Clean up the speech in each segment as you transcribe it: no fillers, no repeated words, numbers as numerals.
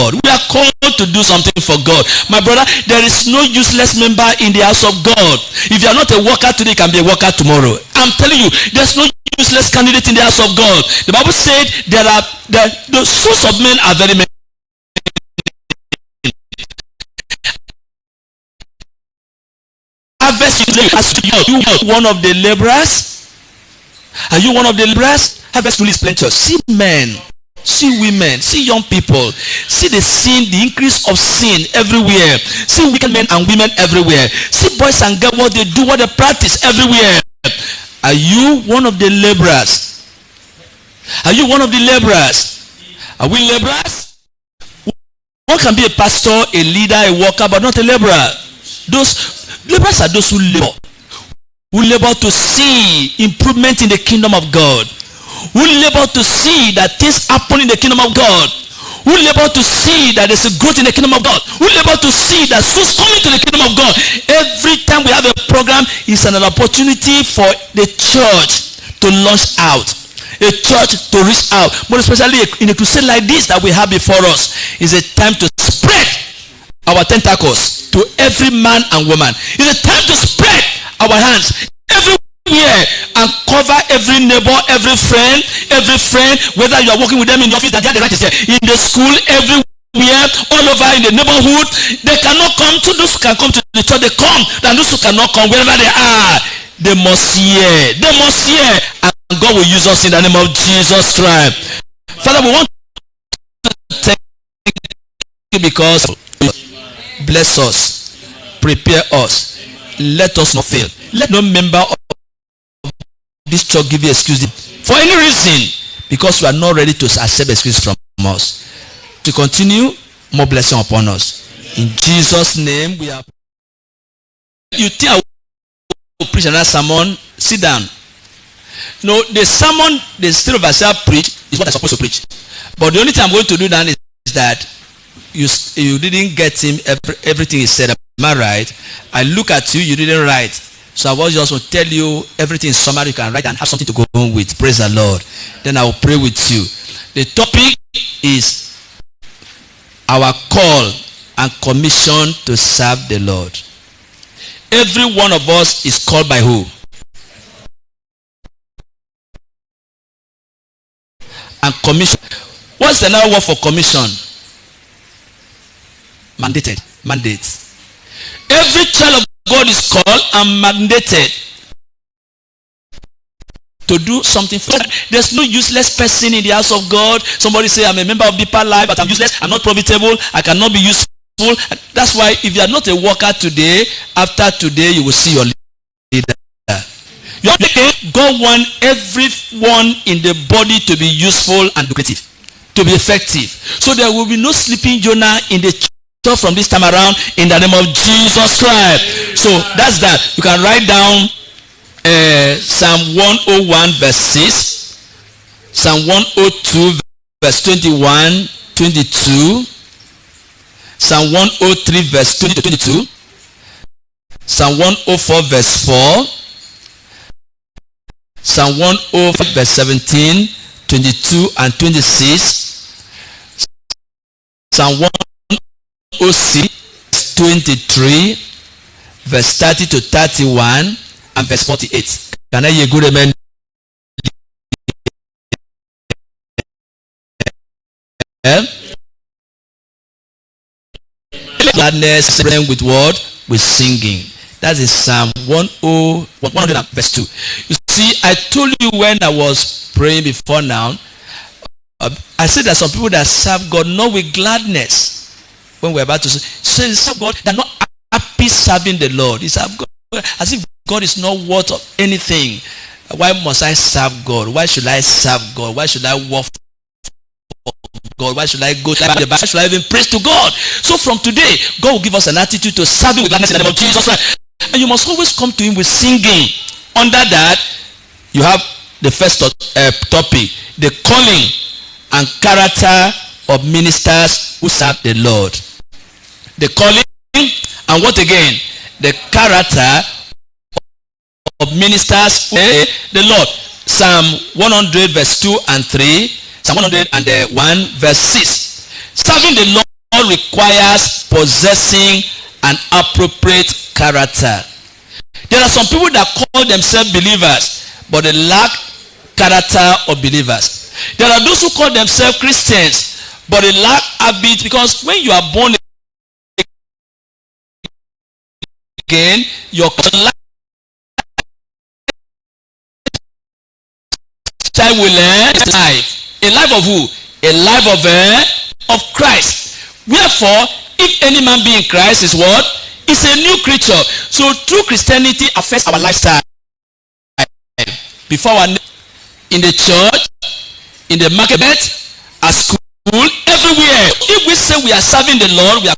God. We are called to do something for God. My brother, there is no useless member in the house of God. If you are not a worker today, you can be a worker tomorrow. I'm telling you, there's no useless candidate in the house of God. The Bible said the souls of men are very many. Are you one of the laborers? Are you one of the laborers? Harvest really is plenteous. See men, see women, see young people, see the sin, the increase of sin everywhere. See wicked men and women everywhere. See boys and girls, what they do, what they practice everywhere. Are you one of the laborers? Are you one of the laborers? Are we laborers? One can be a pastor, a leader, a worker, but not a laborer. Those laborers are those who labor to see improvement in the kingdom of God, who labor to see that things happen in the kingdom of God, who labor to see that there's a growth in the kingdom of God, who labor to see that souls coming to the kingdom of God. Every time we have a program, it's an opportunity for the church to launch out, a church to reach out. More especially in a crusade like this that we have before us, is a time to spread our tentacles to every man and woman. It's a time to spread our hands everywhere and cover every neighbor, every friend, whether you are working with them in the office, that they are the right is there, in the school, everywhere, all over in the neighborhood. They cannot come to those who can come to the church, they come, and those who cannot come, wherever they are, they must hear, and God will use us in the name of Jesus Christ. Father, we want to thank you because bless us, prepare us, let us not fail. Let no member of this church give you excuse for any reason, because we are not ready to accept excuse from us. To continue, more blessing upon us. In Jesus' name we are. You think I will preach another sermon? Sit down. No, the sermon the state of Isaiah preach is what I'm supposed to preach. But the only thing I'm going to do now is that you didn't get him everything he said. Am I right? I look at you, you didn't write. So I was just going to tell you everything in summary you can write and have something to go on with. Praise the Lord. Then I will pray with you. The topic is our call and commission to serve the Lord. Every one of us is called by who? And commission. What's the another word for commission? Mandated. Mandate. Every child of God is called and mandated to do something for God. There's no useless person in the house of God. Somebody say, I'm a member of Deeper Life, but I'm useless, I'm not profitable, I cannot be useful. That's why if you are not a worker today, after today you will see your leader. God wants everyone in the body to be useful and lucrative, to be effective. So there will be no sleeping Jonah in the church from this time around, in the name of Jesus Christ. So that's that. You can write down Psalm 101 verse 6, Psalm 102 verse 21, 22, Psalm 103 verse 20 to 22, Psalm 104 verse 4, Psalm 105 verse 17, 22 and 26, Psalm 106 23 verse 30 to 31 and verse 48. Can I hear a good amen? Gladness with what? With singing. That is Psalm 100 verse 2. You see, I told you when I was praying before now, I said that some people that serve God not with gladness. When we're about to say serve God, they're not happy serving the Lord. It's as if God is not worth of anything. Why must I serve God? Why should I serve God? Why should I work for God? Why should I go to the Bible? Why should I even praise to God? So from today, God will give us an attitude to serve Him with gladness in the name of Jesus Christ. And you must always come to Him with singing. Under that, you have the first topic, the calling and character of ministers who serve the Lord. The calling and what again? The character of ministers who serve the Lord. Psalm 100 verse 2 and 3, Psalm 101 verse 6. Serving the requires possessing an appropriate character. There are some people that call themselves believers, but they lack character of believers. There are those who call themselves Christians, but they lack habit, because when you are born again, your lifestyle will life. A life of who? A life of Christ. Wherefore, if any man be in Christ, is what? It's a new creature. So true Christianity affects our lifestyle. Before our, in the church, in the market, at school, everywhere. If we say we are serving the Lord, we are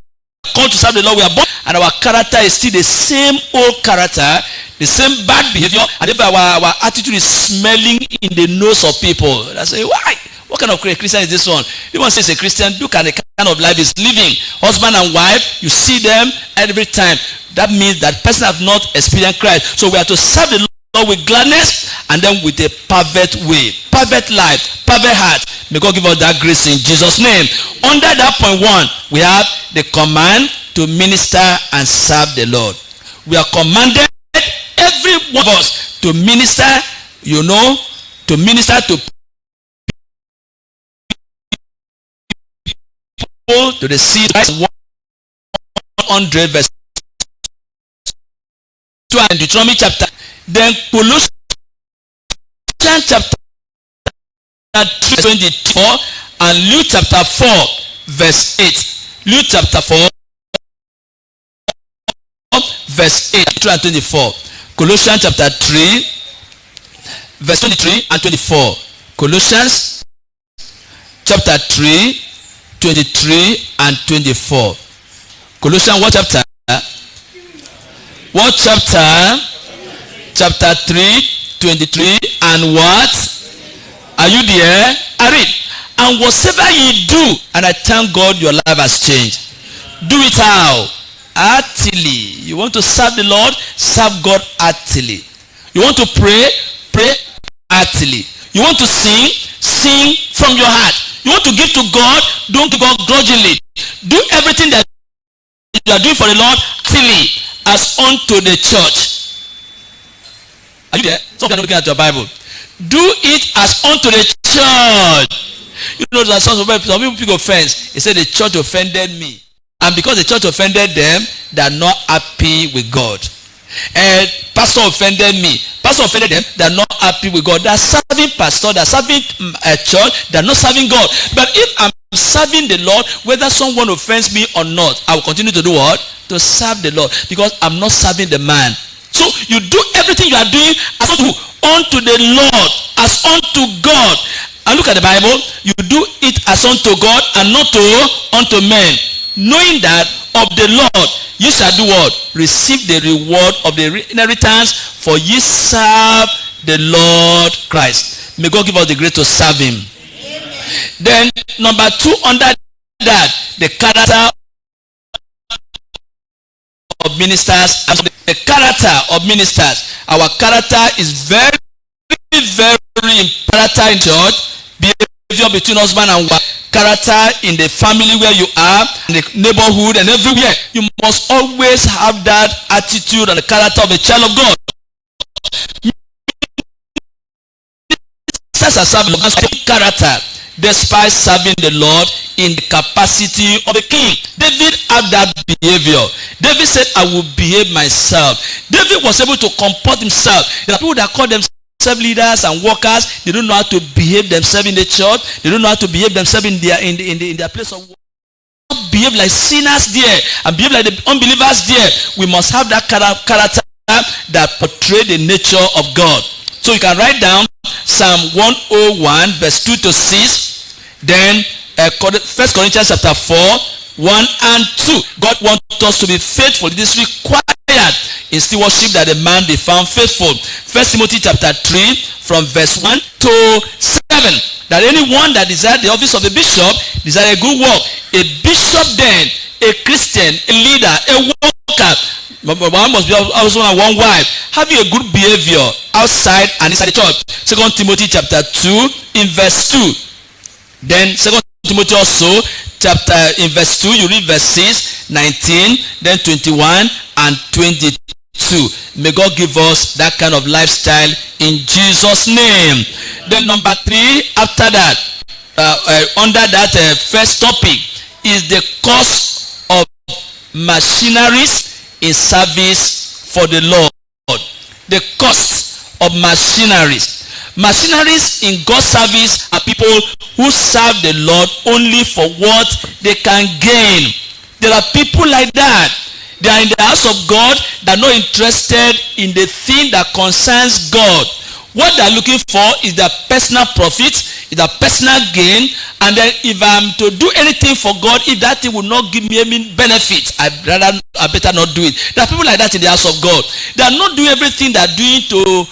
called to serve the Lord, we are born, and our character is still the same old character, the same bad behavior, and if our attitude is smelling in the nose of people, I say, why? What kind of Christian is this one? You want to say it's a Christian, look at the kind of life he's living. Husband and wife, you see them every time. That means that person have not experienced Christ. So we are to serve the Lord with gladness, and then with a perfect way, perfect life, perfect heart. May God give us that grace in Jesus' name. Under that point 1, we have the command to minister and serve the Lord. We are commanded, every one of us, to minister, to minister to people, to the seed. 100 verse 2 and Deuteronomy chapter. Then Colossians chapter 3:24 and Luke chapter 4 verse 8. Luke chapter 4 verse 8 and 24. Colossians chapter 3 verse 23 and 24. Colossians chapter 3 23 and 24. Colossians what chapter? What chapter? Chapter 3 23 and what? Are you there? I read. And whatsoever ye do, and I thank God your life has changed. Do it how? Heartily. You want to serve the Lord? Serve God heartily. You want to pray? Pray heartily. You want to sing? Sing from your heart. You want to give to God? Don't give God grudgingly. Do everything that you are doing for the Lord heartily, as unto the church. Are you there? Some people are looking at your Bible. Do it as unto the church. You know that some people pick offense. They say the church offended me. And because the church offended them, they are not happy with God. And pastor offended me. Pastor offended them, they are not happy with God. They are serving pastor, they are serving a church, they are not serving God. But if I'm serving the Lord, whether someone offends me or not, I will continue to do what? To serve the Lord. Because I'm not serving the man. So you do everything you are doing as unto the Lord, as unto God. And look at the Bible. You do it as unto God and not unto men, knowing that of the Lord you shall do what? Receive the reward of the inheritance, for ye serve the Lord Christ. May God give us the grace to serve him. Amen. Then number 2, under that, the character of ministers. The character of ministers. Our character is very, very important in church. Behavior between husband and wife. Character in the family where you are, in the neighborhood and everywhere. You must always have that attitude and the character of a child of God. Ministers are serving character despite serving the Lord in the capacity of a king. David had that behavior. David said, I will behave myself. David was able to comport himself. There are people that call themselves leaders and workers. They don't know how to behave themselves in the church. They don't know how to behave themselves in their place of work. Behave like sinners there and behave like the unbelievers there. We must have that character that portrays the nature of God. So you can write down Psalm 101 verse 2 to 6. Then 1 Corinthians chapter 4 1 and 2. God wants us to be faithful. It is required in stewardship that a man be found faithful. 1 Timothy chapter 3 from verse 1 to 7. That anyone that desires the office of a bishop desire a good work. A bishop then, a Christian, a leader, a worker, one must be also one wife, having a good behavior outside and inside the church. 2 Timothy chapter 2 in verse 2. Then 2 Timothy also in verse 2, you read verse 6, 19, then 21 and 22. May God give us that kind of lifestyle in Jesus' name. Then number 3, after that, under that first topic, is the cost of machineries in service for the Lord. The cost of machineries. Machineries in God's service are people who serve the Lord only for what they can gain. There are people like that. They are in the house of God. They are not interested in the thing that concerns God. What they are looking for is their personal profit, is their personal gain. And then if I'm to do anything for God, if that thing will not give me any benefit, I better not do it. There are people like that in the house of God. They are not doing everything they are doing to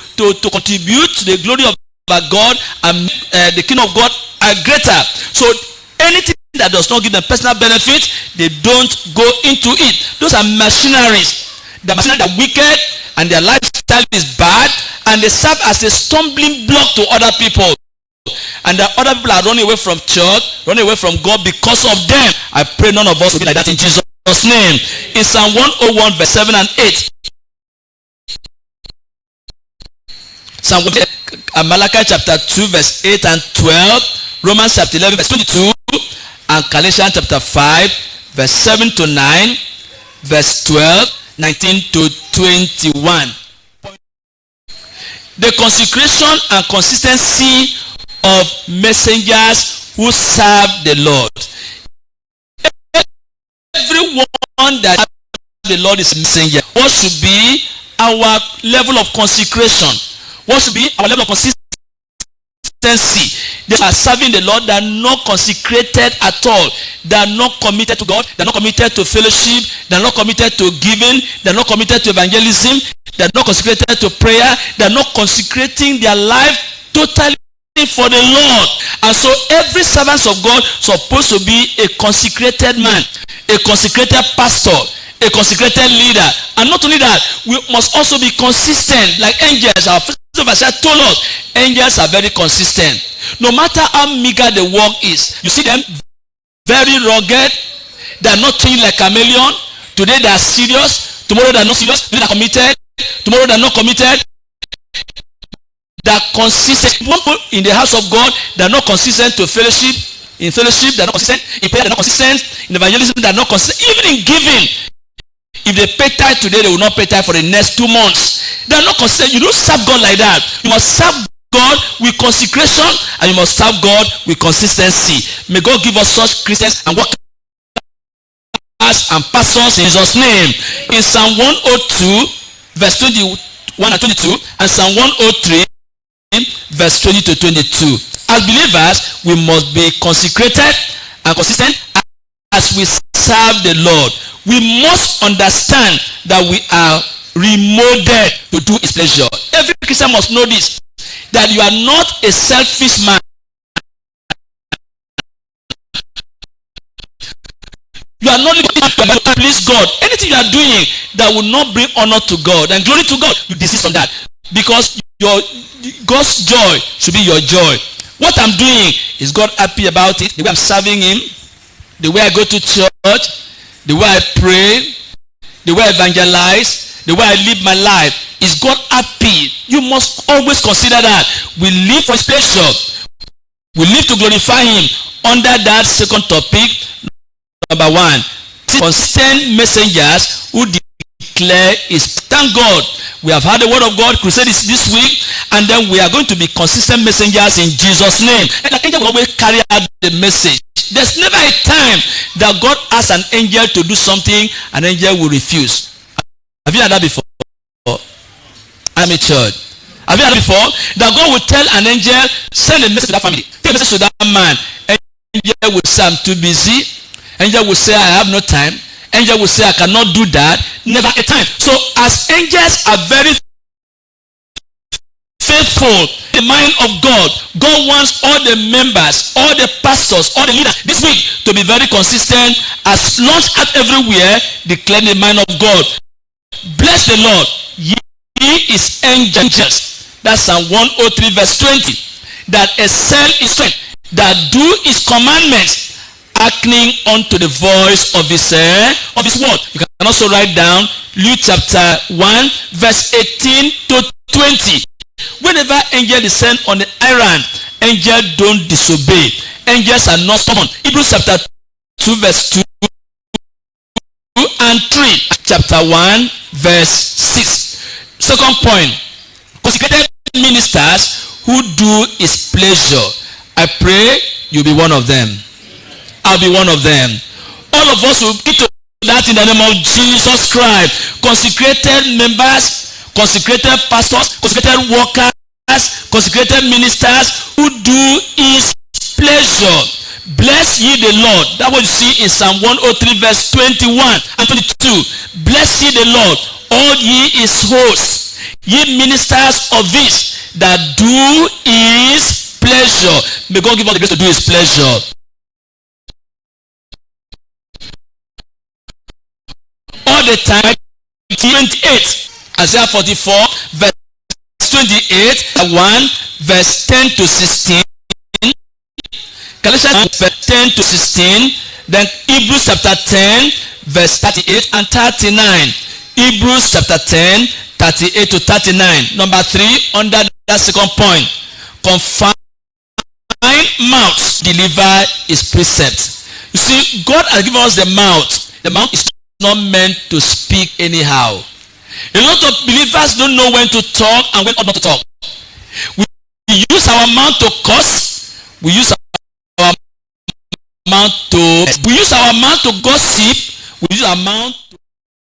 contribute to the glory of God and the kingdom of God are greater. So anything that does not give them personal benefit, they don't go into it. Those are machineries. The machineries are wicked and their lifestyle is bad, and they serve as a stumbling block to other people. And the other people are running away from church, running away from God because of them. I pray none of us will be like that in Jesus' name. In Psalm 101 verse 7 and 8. Psalm 1, Malachi chapter 2 verse 8 and 12. Romans chapter 11 verse 22. And Galatians chapter 5 verse 7 to 9. Verse 12, 19 to 21. The consecration and consistency of messengers who serve the Lord. Everyone that serves the Lord is a messenger. What should be our level of consecration? What should be our level of consistency? They are serving the Lord. They are not consecrated at all. They are not committed to God. They are not committed to fellowship. They are not committed to giving. They are not committed to evangelism. They are not consecrated to prayer. They are not consecrating their life totally for the Lord. And so every servant of God is supposed to be a consecrated man, a consecrated pastor, a consecrated leader. And not only that, we must also be consistent like angels. Our first verse told us angels are very consistent. No matter how meager the work is, you see them very rugged. They are not changing like chameleon. Today they are serious, tomorrow they are not serious. Today they are committed, tomorrow they are not committed. They are consistent. People in the house of God, they are not consistent to fellowship. In fellowship, they are not consistent. In prayer, they are not consistent. In evangelism, they are not consistent. Even in giving, if they pay tithe today, they will not pay tithe for the next 2 months. They are not consistent. You don't serve God like that. You must serve God with consecration, and you must serve God with consistency. May God give us such Christians and workers and pastors in Jesus' name. In Psalm 102, verse 21 and 22, and Psalm 103, verse 20 to 22. As believers, we must be consecrated and consistent as we serve the Lord. We must understand that we are remolded to do his pleasure. Every Christian must know this, that you are not a selfish man. You are not looking to please God. Anything you are doing that will not bring honor to God and glory to God, you desist from that, because God's joy should be your joy. What I'm doing, is God happy about it? The way I'm serving him, the way I go to church, the way I pray, the way I evangelize, the way I live my life, is God happy? You must always consider that. We live for his pleasure. We live to glorify him. Under that second topic, number 1, consistent messengers who declare his. Thank God we have had the word of God crusade this week, and then we are going to be consistent messengers in Jesus' name. And the angel will always carry out the message. There's never a time that God asks an angel to do something, an angel will refuse. Have you heard that before? I'm a church. Have you heard that before? That God will tell an angel, send a message to that family, take a message to that man. Angel will say, I'm too busy. Angel will say, I have no time. Angel will say, I cannot do that. Never a time. So as angels are very faithful in the mind of God, God wants all the members, all the pastors, all the leaders this week to be very consistent, as launched out everywhere, declaring the mind of God. Bless the Lord, ye is angels. That's Psalm 103 verse 20. That excel his strength, that do his commandments, hearkening unto the voice of his word. You can also write down Luke chapter 1 verse 18 to 20. Whenever angel descend on the errand, angels don't disobey. Angels are not stubborn. Hebrews chapter 2 verse 2 and 3. Chapter 1 verse 6. Second point, consecrated ministers who do his pleasure. I pray you'll be one of them. I'll be one of them. All of us will get to that in the name of Jesus Christ. Consecrated members, consecrated pastors, consecrated workers, consecrated ministers who do his pleasure. Bless ye the Lord. That what you see in Psalm 103 verse 21 and 22. Bless ye the Lord, all ye his hosts, ye ministers of his that do his pleasure. May God give us the grace to do his pleasure. All the time. 28, Isaiah 44 verse 28, 1 verse 10 to 16, Galatians verse 10 to 16, then Hebrews chapter 10 verse 38 and 39. Hebrews chapter 10 38 to 39. Number 3, under that second point, confine mouths deliver his precepts. You see, God has given us the mouth. The mouth is not meant to speak anyhow. A lot of believers don't know when to talk and when not to talk. We use our mouth to curse. We use our mouth to gossip. We use our mouth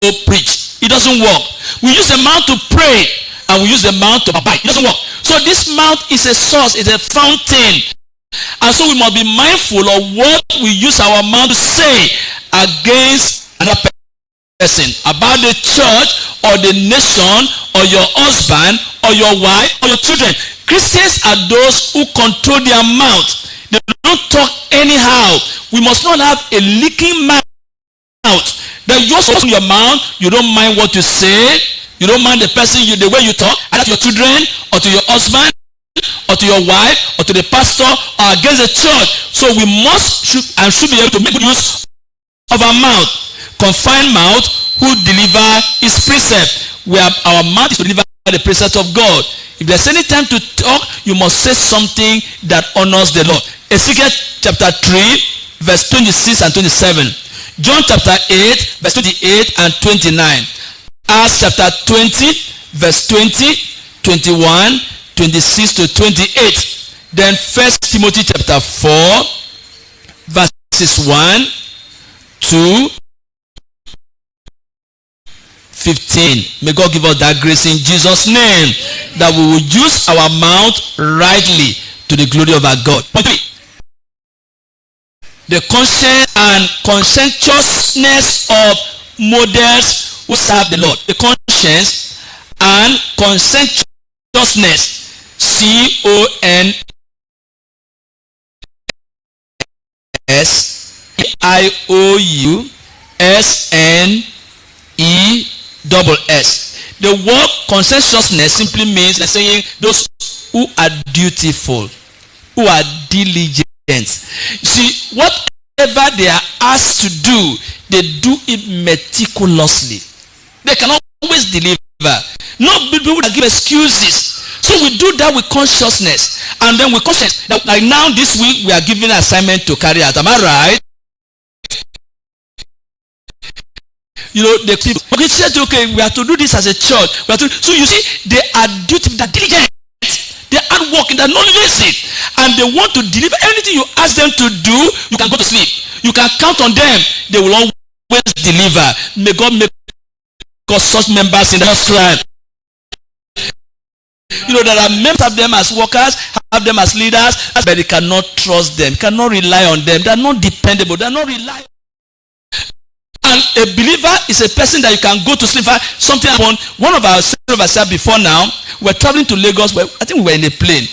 to preach. It doesn't work. We use the mouth to pray and we use the mouth to abide. It doesn't work. So this mouth is a source, it's a fountain. And so we must be mindful of what we use our mouth to say against another person, about the church or the nation or your husband or your wife or your children. Christians are those who control their mouth. They don't talk anyhow. We must not have a leaking mouth. That you also open your mouth, you don't mind what you say, you don't mind the person, the way you talk, either to your children or to your husband or to your wife or to the pastor or against the church. So we should be able to make good use of our mouth. Confined mouth who deliver his precept. Our mouth is to deliver the precept of God. If there's any time to talk, you must say something that honors the Lord. Ezekiel chapter 3 verse 26 and 27. John chapter 8 verse 28 and 29. Acts chapter 20 verse 20, 21, 26 to 28. Then 1 Timothy chapter 4 verses 1, 2, 15. May God give us that grace in Jesus' name, that we will use our mouth rightly to the glory of our God. Point 3. The conscience and conscientiousness of models who serve the Lord. The conscience and conscientiousness. CONSCIOUSNESS. The word conscientiousness simply means saying those who are dutiful, who are diligent. You see, whatever they are asked to do, they do it meticulously. They cannot always deliver. Not people that give excuses. So we do that with consciousness, and then with conscience. Like now, this week we are given an assignment to carry out. Am I right? You know, the people said, okay, we have to do this as a church. So you see, they are dutiful, they're diligent, they're hardworking, they're not lazy, and they want to deliver. Anything you ask them to do, you can go to sleep. You can count on them. They will always deliver. May God make us such members in the Christ. You know, there are members of them as workers, have them as leaders, but they cannot trust them, cannot rely on them. They are not dependable. They are not reliable. And a believer is a person that you can go to sleep. Something happened. One of our services before now, we're traveling to Lagos. I think we were in a plane.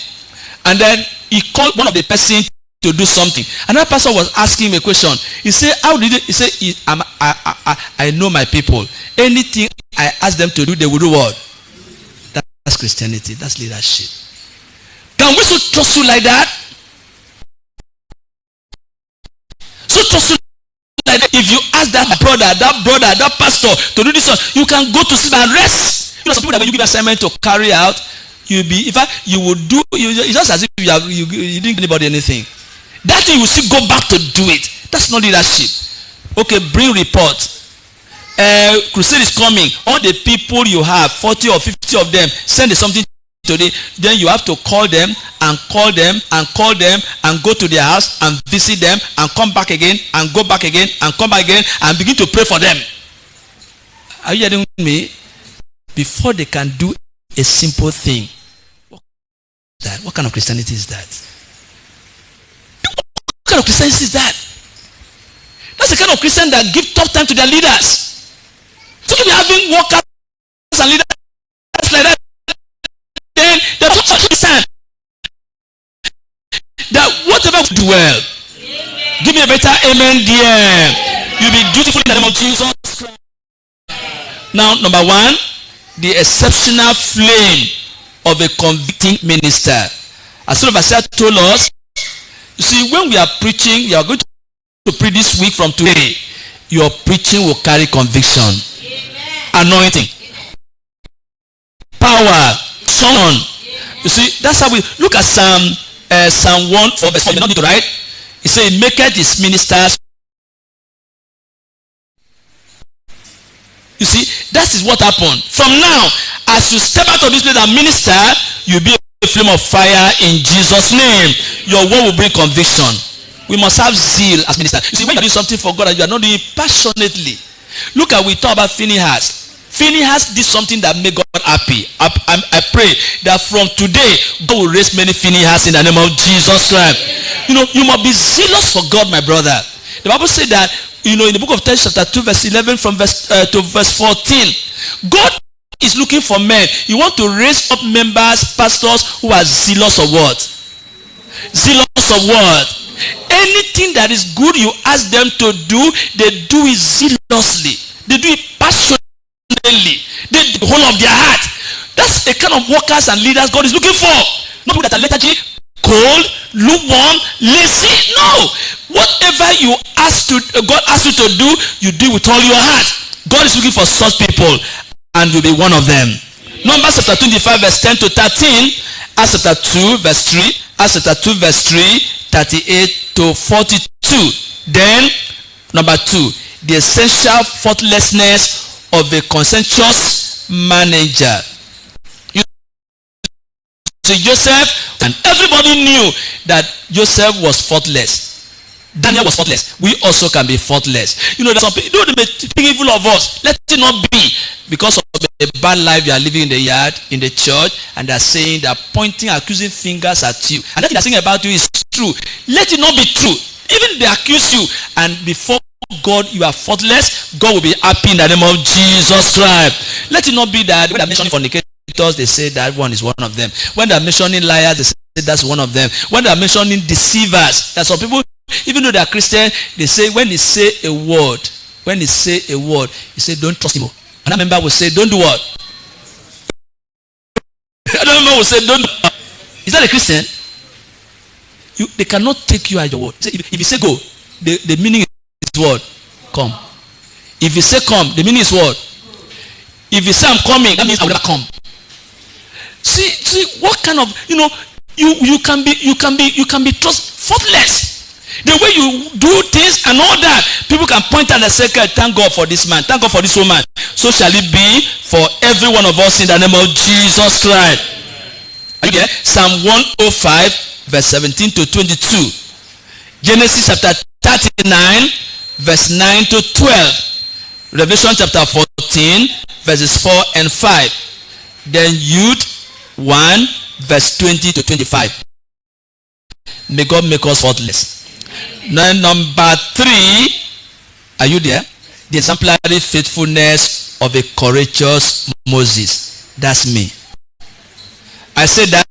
And then he called one of the persons to do something. Another person was asking him a question. He said, how did it? He said, I know my people. Anything I ask them to do, they will do what? That's Christianity. That's leadership. Can we so trust you like that? So so trustful like that. If you ask that brother, that pastor to do this one, you can go to sleep and rest. You know, some people that when you give assignment to carry out, you'll be, in fact, you will do, it's just as if you didn't give anybody anything. That thing you will still go back to do it. That's not leadership. Okay, bring report. Crusade is coming. All the people you have, 40 or 50 of them, send something today. Then you have to call them and call them and call them and go to their house and visit them and come back again and go back again and come back again and begin to pray for them. Are you hearing me? Before they can do a simple thing. What kind of Christianity is that? What kind of Christianity is that? That's the kind of Christian that give tough time to their leaders. So if you're having workers and leaders like that, then they're not Christian. That whatever we do well, give me a better amen there. You'll be dutiful in the name of Jesus Christ. Now, number one, the exceptional flame of a convicting minister. As soon as I told us, you see, when we are preaching, you are going to preach this week from today. Your preaching will carry conviction, anointing, power, son. You see, that's how we look at Psalm 1 for verse 4. You don't need to write. He said, "He maketh his ministers." You see, that is what happened. From now, as you step out of this place and minister, you'll be a flame of fire in Jesus' name. Your word will bring conviction. We must have zeal as ministers. You see, when you're doing something for God and you are not doing it passionately. Look at, we talk about Phinehas. Phinehas did something that made God happy. I pray that from today, God will raise many Phinehas in the name of Jesus Christ. You know, you must be zealous for God, my brother. The Bible said that, you know, in the book of Titus chapter 2 verse 11 from to verse 14, God is looking for men. You want to raise up members, pastors who are zealous of what? Zealous of what? Anything that is good you ask them to do, they do it zealously. They do it passionately. They do the whole of their heart. That's the kind of workers and leaders God is looking for. Not people that are lethargy, cold, lukewarm, lazy. No. Whatever you ask to God asks you to do, you do with all your heart. God is looking for such people, and you'll be one of them. Numbers chapter 25 verse 10 to 13, Acts chapter 2 verse 3, Acts chapter 2 verse 3, 38 to 42. Then, number 2, the essential faultlessness of a conscientious manager. You see, Joseph, and everybody knew that Joseph was faultless. Daniel was faultless. We also can be faultless. You know, some people, they may think evil of us. Let it not be because of the bad life you are living in the yard, in the church, and they're saying, they're pointing, accusing fingers at you. And that they're saying about you is true. Let it not be true. Even if they accuse you, and before God you are faultless, God will be happy in the name of Jesus Christ. Let it not be that when they're mentioning fornicators, they say that one is one of them. When they're mentioning liars, they say that's one of them. When they're mentioning deceivers, there's some people, even though they are Christian, they say when they say a word, you say don't trust him. Another member will say don't do what? Another member will say don't do what? Is that a Christian? They cannot take you at your word. If you say go, the meaning is what? Come. If you say come, the meaning is what? If you say I'm coming, that means I will never come. See what kind of, you can be faultless. The way you do things and all that, people can point at the second, thank God for this man, thank God for this woman. So shall it be for every one of us in the name of Jesus Christ. Okay? Psalm 105 verse 17 to 22. Genesis chapter 39 verse 9 to 12. Revelation chapter 14 verses 4 and 5. Then Jude 1 verse 20 to 25. May God make us faultless. Now, number 3, are you there? The exemplary faithfulness of a courageous Moses. That's me. I said that's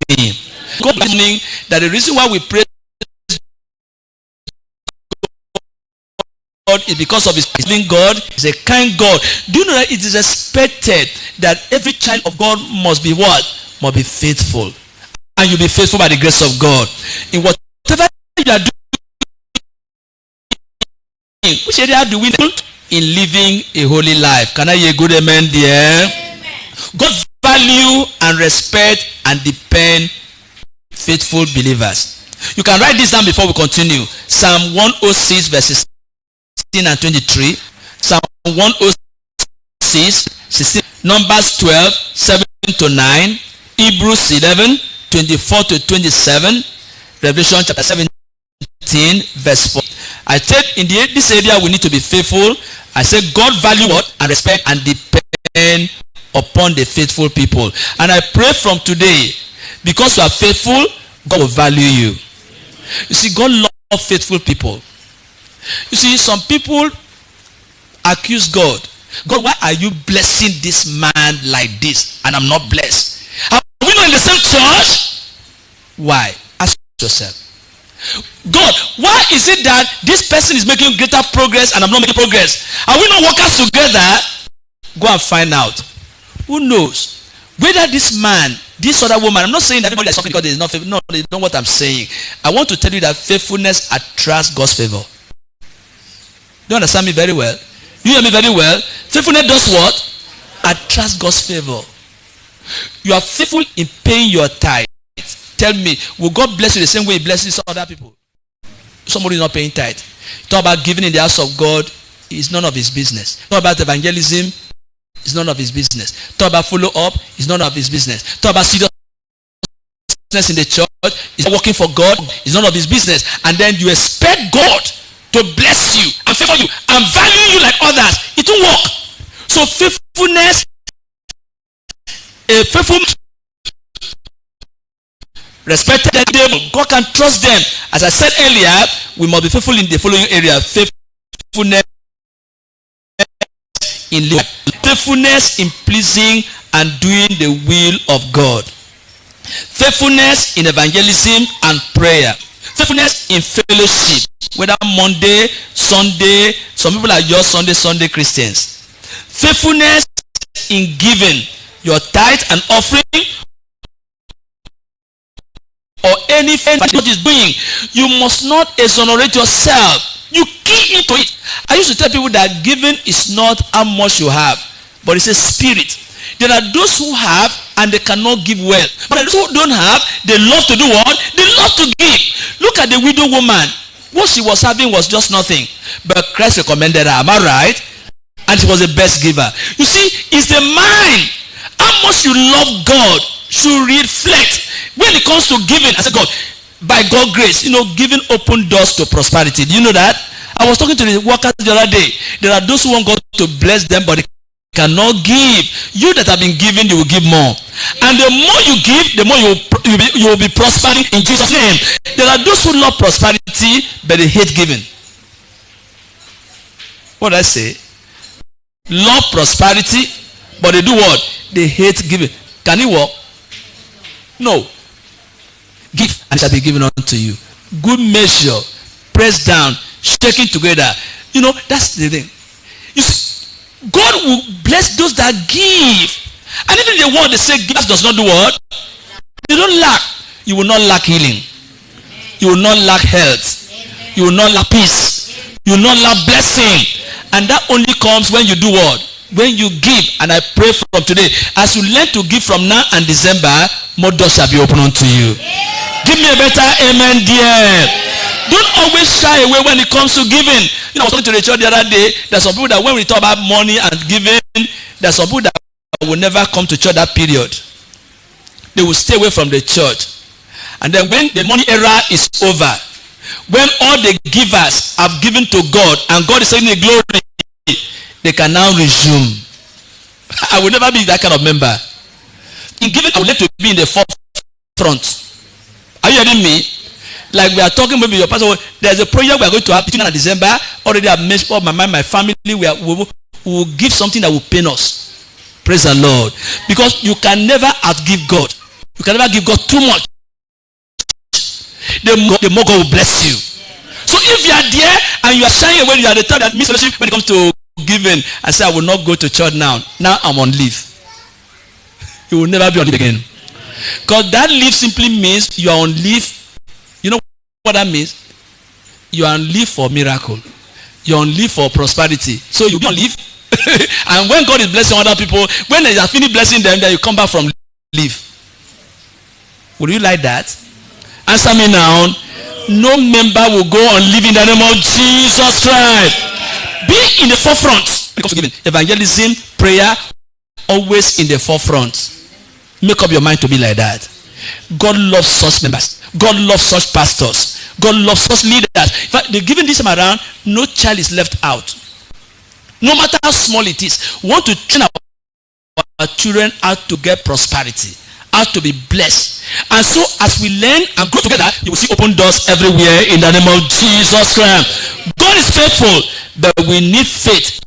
me. God meaning that the reason why we pray God is because of his living God. He's a kind God. Do you know that it is expected that every child of God must be what? Must be faithful. And you'll be faithful by the grace of God. In whatever you are doing, which area do we need in living a holy life? Can I hear a good amen there? Amen. God value and respect and depend faithful believers. You can write this down before we continue. Psalm 106 verses 16 and 23. Psalm 106 16. Numbers 12 7 to 9. Hebrews 11 24 to 27. Revelation chapter 17 verse 4. I said in this area we need to be faithful. I said God value what? And respect and depend upon the faithful people. And I pray from today, because you are faithful, God will value you. You see, God loves faithful people. You see, some people accuse God. God, why are you blessing this man like this and I'm not blessed? Are we not in the same church? Why? Ask yourself. God, why is it that this person is making greater progress and I'm not making progress? Are we not workers together? Go and find out. Who knows? Whether this man, this other woman, I'm not saying that everybody is suffering because there is not favor. No, they don't know what I'm saying. I want to tell you that faithfulness attracts God's favor. Do you understand me very well? You hear me very well? Faithfulness does what? Attracts God's favor. You are faithful in paying your tithe. Tell me, will God bless you the same way he blesses other people? Somebody is not paying tithe. Talk about giving in the house of God is none of his business. Talk about evangelism is none of his business. Talk about follow up is none of his business. Talk about seriousness in the church is not working for God is none of his business. And then you expect God to bless you and favor you and value you like others. It won't work. So faithfulness, a faithful respected them, God can trust them. As I said earlier, we must be faithful in the following area: faithfulness in living, faithfulness in pleasing and doing the will of God, faithfulness in evangelism and prayer, faithfulness in fellowship, whether Monday, Sunday. Some people are just Sunday Christians. Faithfulness in giving your tithe and offering, or anything that God is doing. You must not exonerate yourself. You key into it. I used to tell people that giving is not how much you have, but it's a spirit. There are those who have and they cannot give well, but those who don't have, they love to do what? They love to give. Look at the widow woman. What she was having was just nothing, but Christ recommended her. Am I right? And she was the best giver. You see, it's the mind. How much you love God should reflect when it comes to giving. I said, God, by God's grace, giving open doors to prosperity. Do you know that? I was talking to the workers the other day. There are those who want God to bless them, but they cannot give. You that have been giving, you will give more. And the more you give, the more you will be prospering in Jesus' name. There are those who love prosperity, but they hate giving. What did I say? Love prosperity, but they do what? They hate giving. Can it work? No. Give and it shall be given unto you. Good measure, pressed down, shaking together. That's the thing. You see, God will bless those that give. And even the word they say givers does not do what? They don't lack. You will not lack healing. You will not lack health. You will not lack peace. You will not lack blessing. And that only comes when you do what? When you give. And I pray from today, as you learn to give from now and December, more doors shall be open unto you. Give me a better amen, dear. Don't always shy away when it comes to giving. I was talking to the church the other day. There's some people that when we talk about money and giving, there's some people that will never come to church that period. They will stay away from the church. And then when the money era is over, when all the givers have given to God and God is taking the glory, they can now resume. I will never be that kind of member. In giving, I would like to be in the forefront. Are you hearing me? Like we are talking, maybe your pastor, there's a project we are going to have between now and December. Already I've made up my mind, my family, we will give something that will pain us. Praise the Lord. Because you can never outgive God. You can never give God too much. The more God will bless you. So if you are there and you are shying away, you are the type that miss fellowship when it comes to giving. I say, I will not go to church now. Now I'm on leave. You will never be on leave again. Because that leave simply means you are on leave. You know what that means? you are on leave for miracle. You're on leave for prosperity. So you be on leave. And when God is blessing other people, when they are finished blessing them, then you come back from leave. Would you like that? Answer me now. No member will go on leave in the name of Jesus Christ. Be in the forefront. Because giving, evangelism, prayer, always in the forefront. Make up your mind to be like that. God loves such members. God loves such pastors. God loves such leaders. In fact, they're giving this time around, no child is left out. No matter how small it is, we want to train our children how to get prosperity, how to be blessed. And so as we learn and grow together, you will see open doors everywhere in the name of Jesus Christ. God is faithful, but we need faith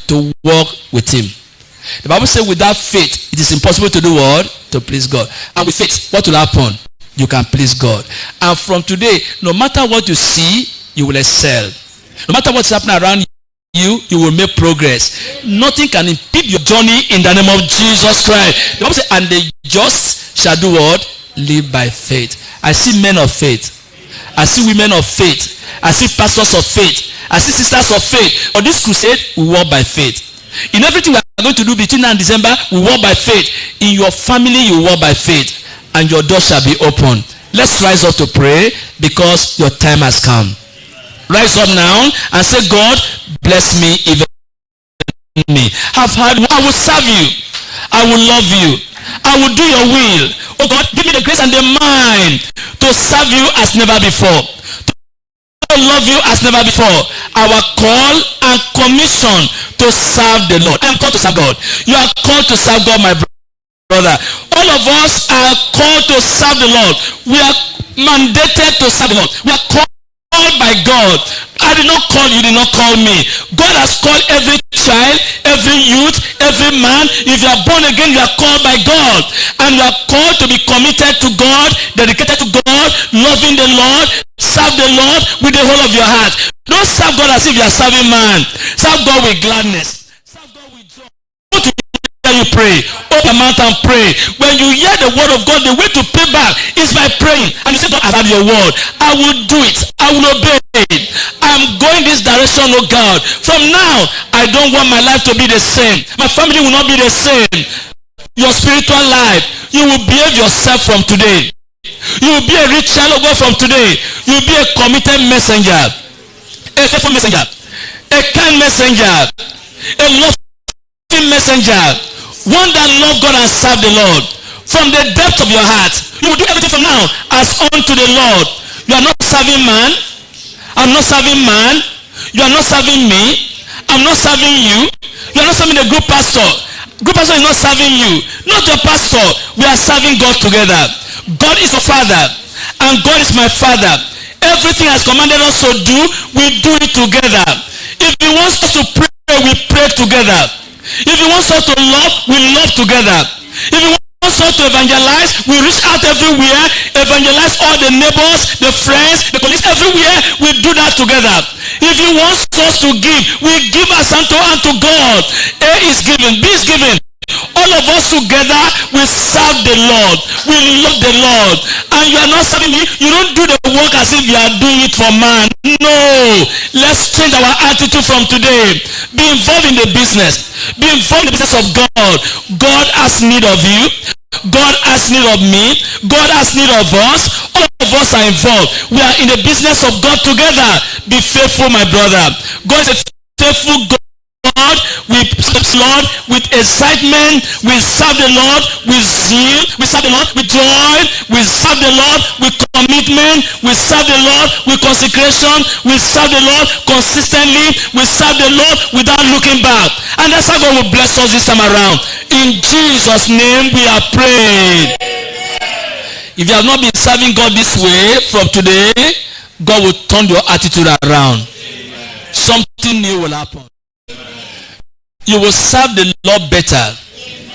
to walk with him. The Bible says without faith, it is impossible to do what? To please God. And with faith, what will happen? You can please God. And from today, no matter what you see, you will excel. No matter what's happening around you, you will make progress. Nothing can impede your journey in the name of Jesus Christ. The Bible says, and the just shall do what? Live by faith. I see men of faith. I see women of faith. I see pastors of faith. I see sisters of faith. On this crusade, we walk by faith. In everything we are going to do between now and December, we walk by faith. In your family, you walk by faith. And your door shall be open. Let's rise up to pray because your time has come. Rise up now and say, God, bless me, even me. I've heard, I will serve you. I will love you. I will do your will. Oh God, give me the grace and the mind to serve you as never before. To love you as never before. Our call and commission to serve the Lord. I am called to serve God. You are called to serve God, my brother. All of us are called to serve the Lord. We are mandated to serve the Lord. We are called by God. I did not call you, did not call me. God has called every child, every youth, every man. If you are born again, you are called by God. And you are called to be committed to God, dedicated to God, loving the Lord, serve the Lord with the whole of your heart. Don't serve God as if you are serving man. Serve God with gladness. Serve God with joy. You pray, open your mouth and pray. When you hear the word of God, the way to pay back is by praying. And you say, God, I have your word. I will do it. I will obey it. I'm going this direction, oh God. From now, I don't want my life to be the same. My family will not be the same. Your spiritual life, you will behave yourself from today. You will be a rich child of God from today. You will be a committed messenger, a faithful messenger, a kind messenger, a loving messenger. One that love God and serve the Lord from the depth of your heart. You will do everything from now as unto the Lord. You are not serving man. I'm not serving man. You are not serving me. I'm not serving you. You are not serving the group pastor. Group pastor is not serving you. Not your pastor. We are serving God together. God is your father and God is my father. Everything has commanded us to do, we do it together. If he wants us to pray, we pray together. If he wants us to love, we love together. If he wants us to evangelize, we reach out everywhere, evangelize all the neighbors, the friends, the colleagues, everywhere, we do that together. If he wants us to give, we give as unto God. A is given, B is given. All of us together, we serve the Lord. We love the Lord. And you are not serving me. You don't do the work as if you are doing it for man. No. Let's change our attitude from today. Be involved in the business. Be involved in the business of God. God has need of you. God has need of me. God has need of us. All of us are involved. We are in the business of God together. Be faithful, my brother. God is a faithful God. We serve the Lord with excitement. We serve the Lord with zeal. We serve the Lord with joy. We serve the Lord with commitment. We serve the Lord with consecration. We serve the Lord consistently. We serve the Lord without looking back. And that's how God will bless us this time around. In Jesus' name we are praying. If you have not been serving God this way, from today, God will turn your attitude around. Something new will happen. You will serve the Lord better. Amen.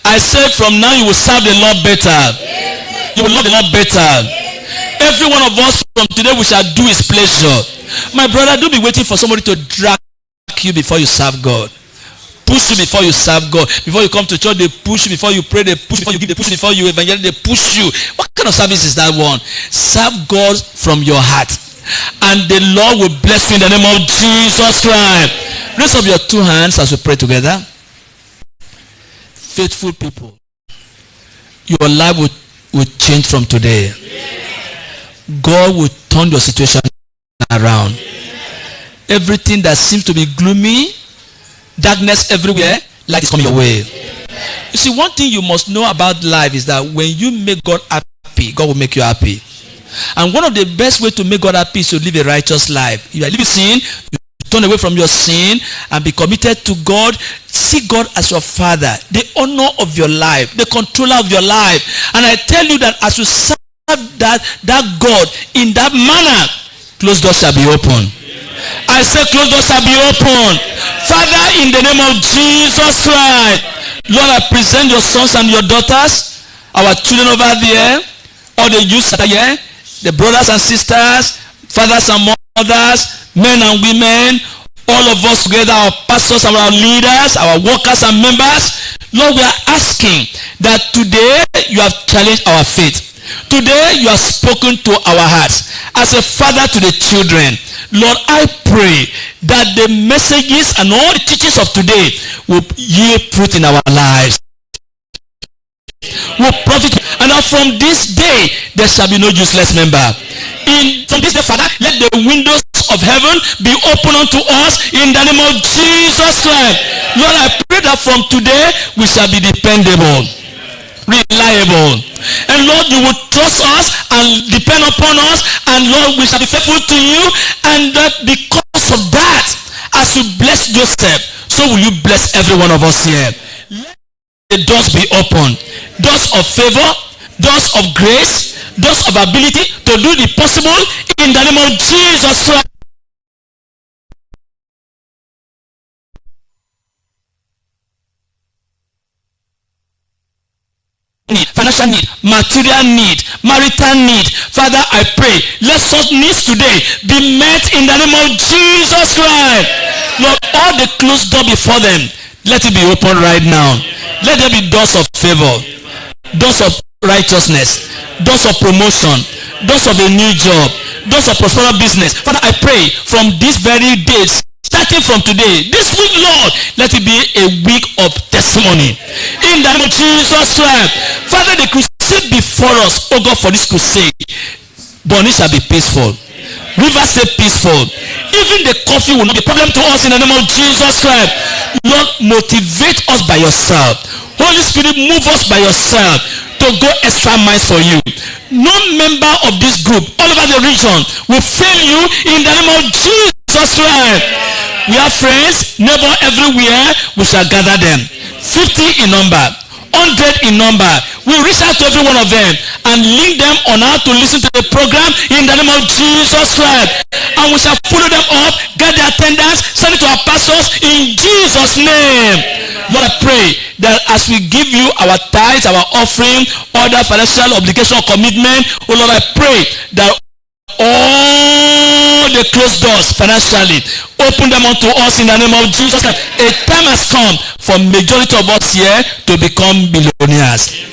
I said from now you will serve the Lord better. Amen. You will love the Lord better. Amen. Every one of us from today we shall do his pleasure. My brother, don't be waiting for somebody to drag you before you serve God. Push you before you serve God. Before you come to church, they push you. Before you pray, they push you. Before you give, they push you. Before you evangelize, they push you. What kind of service is that one? Serve God from your heart. And the Lord will bless you in the name of Jesus Christ. Raise up your two hands as we pray together. Faithful people, your life will change from today. God will turn your situation around. Everything that seems to be gloomy, darkness everywhere, light is coming your way. You see, one thing you must know about life is that when you make God happy, God will make you happy. And one of the best ways to make God happy is to live a righteous life. If you are living sin, you turn away from your sin and be committed to God. See God as your Father, the honor of your life, the controller of your life. And I tell you that as you serve that God in that manner, closed doors shall be open. I say closed doors shall be open. Father, in the name of Jesus Christ, Lord, I present your sons and your daughters, our children over there, all the youths that are here, the brothers and sisters, fathers and mothers, men and women, all of us together, our pastors, our leaders, our workers and members. Lord, we are asking that today you have challenged our faith. Today you have spoken to our hearts as a father to the children. Lord, I pray that the messages and all the teachings of today will yield fruit in our lives. Will profit, and now from this day there shall be no useless member. From this day, Father, let the windows of heaven be open unto us in the name of Jesus Christ. Lord, I pray that from today we shall be dependable, reliable, and Lord, you will trust us and depend upon us, and Lord, we shall be faithful to you, and that because of that, as you bless Joseph, so will you bless every one of us here. Let the doors be open, doors of favor, doors of grace, doors of ability to do the possible in the name of Jesus Christ. Financial need, material need, marital need. Father, I pray, let such needs today be met in the name of Jesus Christ. Lord, all the closed door before them, let it be open right now. Let there be doors of favor, doors of righteousness, doors of promotion, doors of a new job, doors of prosperous business. Father, I pray from this very day, starting from today, this week, Lord, let it be a week of testimony. In the name of Jesus Christ. Father, the crusade before us, oh God, for this crusade, Bonny shall be peaceful. Rivers stay peaceful. Even the coffee will not be a problem to us in the name of Jesus Christ. Lord, motivate us by yourself. Holy Spirit, move us by yourself to go extra miles for you. No member of this group all over the region will fail you in the name of Jesus Christ. We have friends, neighbor everywhere. We shall gather them. 50 in number, 100 in number. We reach out to every one of them and link them on how to listen to the program in the name of Jesus Christ. And we shall follow them up, get their attendance, send it to our pastors in Jesus' name. Lord, I pray that as we give you our tithes, our offering, other financial obligation or commitment, oh Lord, I pray that all the closed doors financially, open them unto us in the name of Jesus Christ. A time has come for majority of us here to become billionaires.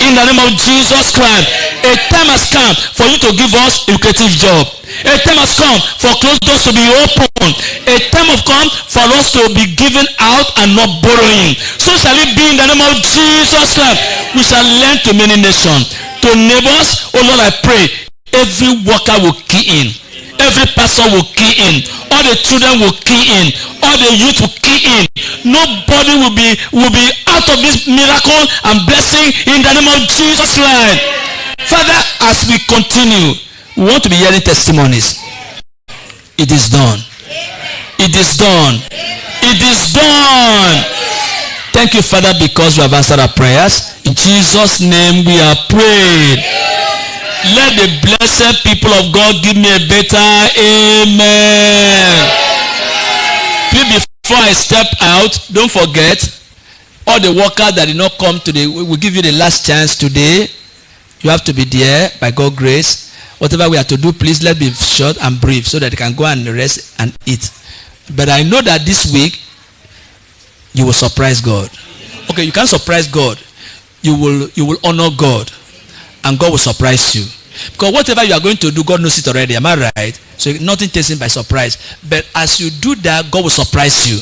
In the name of Jesus Christ. A time has come for you to give us a lucrative job. A time has come for closed doors to be open. A time has come for us to be given out and not borrowing. So shall it be in the name of Jesus Christ. We shall lend to many nations, to neighbors. Oh Lord, I pray every worker will key in. Every pastor will key in. All the children will key in. All the youth will key in. Nobody will be out of this miracle and blessing in the name of Jesus Christ. Father, as we continue, we want to be hearing testimonies. It is done. It is done. It is done. Thank you, Father, because you have answered our prayers. In Jesus' name we are prayed. Let the blessed people of God give me a better amen. Please, before I step out, don't forget, all the workers that did not come today, we will give you the last chance today. You have to be there by God's grace. Whatever we have to do, please let be short and brief so that you can go and rest and eat. But I know that this week, you will surprise God. Okay, you can't surprise God. You will honor God. And God will surprise you. Because whatever you are going to do, God knows it already. Am I right? So nothing takes him by surprise. But as you do that, God will surprise you.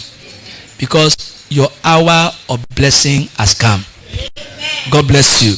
Because your hour of blessing has come. God bless you.